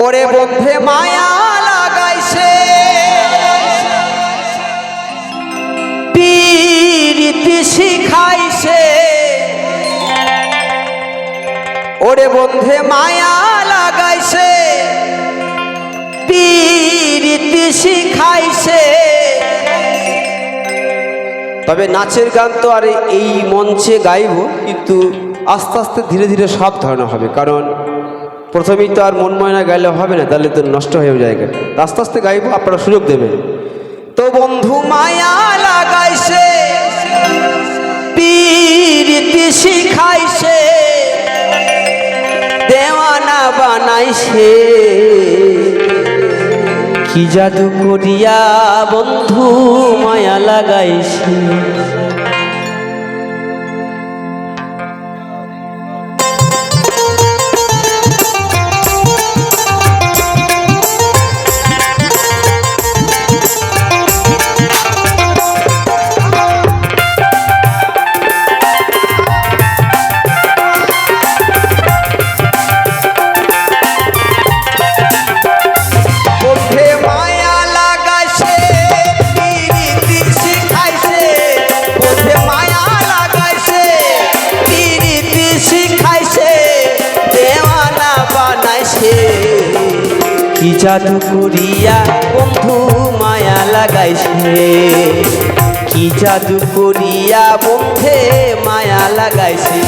ওরে বন্ধে মায়া লাগাইছে পীরিতি শিখাইছে ওরে বন্ধে মায়া লাগাইছে পীরিতি শিখাইছে। তবে নাচের গান তো আর এই মঞ্চে গাইব, কিন্তু আস্তে আস্তে ধীরে ধীরে সব ধরনের হবে, কারণ প্রথমেই তো আর মন ময়না গাইলে হবে না, তাহলে তো নষ্ট হয়ে যায়। আস্তে আস্তে গাইব, আপনারা সুযোগ দেবেন। তো বন্ধু মায়া লাগাইছে পীরিতি শিখাইছে দেওয়ানা বানাইছে, কি জাদু করিয়া বন্ধু মায়া লাগাইছে। কি জাদু করিয়া বন্ধু মায়া লাগাইছে, কি জাদু করিয়া বন্ধে মায়া লাগাইছে।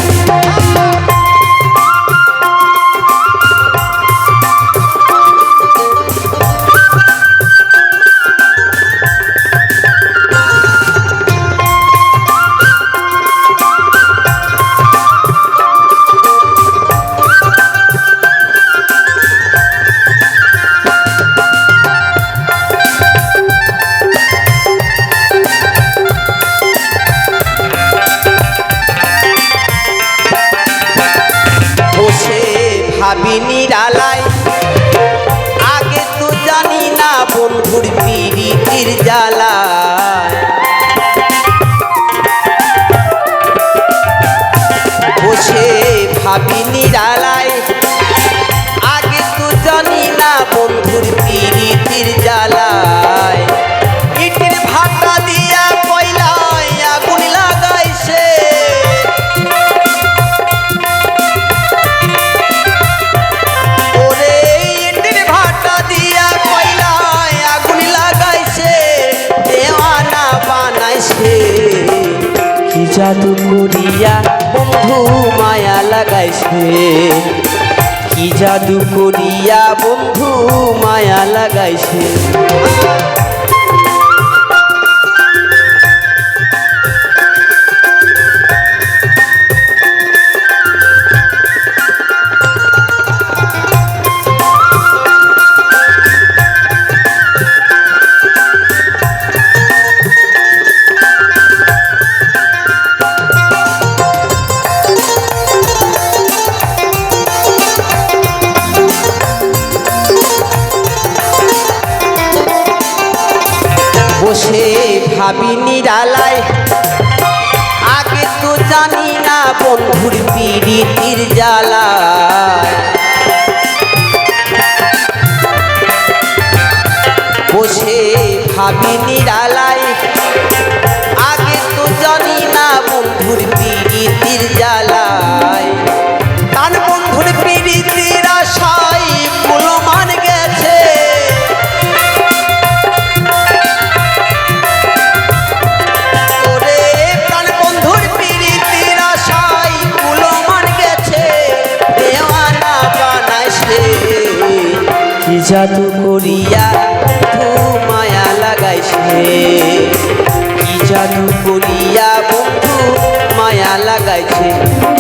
ভাবি নিরালায় আগে তো জানি না বন্ধুর পীরিতির জ্বালায়, বসে ভাবি নিরালায় আগে তো জানি না বন্ধুর পীরিতির জ্বালায়। ইটের ভাটা দিয়া কয়লায় আগুন লাগাইছে, কি জাদু করিয়া বন্ধু মায়া লাগাইছে, কি জাদু করিয়া বন্ধু মায়া লাগাইছে। বসে ভাবি নিরালায় আগে তো জানি না বন্ধুর পীরিতির জ্বালায়, বসে ভাবি নিরালায় আগে তো জানি না বন্ধুর পীরিতির জ্বালায়। তার বন্ধুর পীরিতির আশায় কুলমান গেছে, কি জাদু করিয়া বন্ধু মায়া লাগাইছে, কি জাদু করিয়া বন্ধু মায়া লাগাইছে।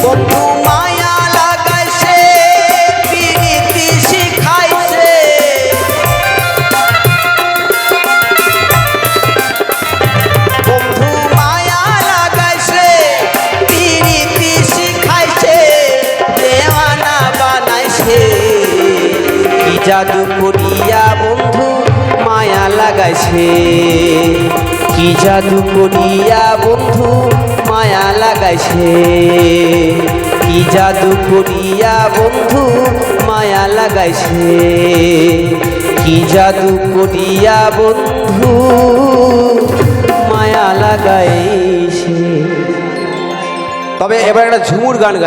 বন্ধু মায়া লাগাইছে পীরিতি শিখাইছে, বন্ধু মায়া লাগাইছে পীরিতি শিখাইছে দেওয়ানা বানাইছে, কি জাদু করিয়া বন্ধু মায়া লাগাইছে, কি জাদু করিয়া বন্ধু মায়া লাগাইছে। কি জাদু করিয়া বন্ধু মায়া লাগাইছে, কি জাদু করিয়া বন্ধু মায়া লাগাইছে। তবে এবার একটা ঝুমুর গান গাই।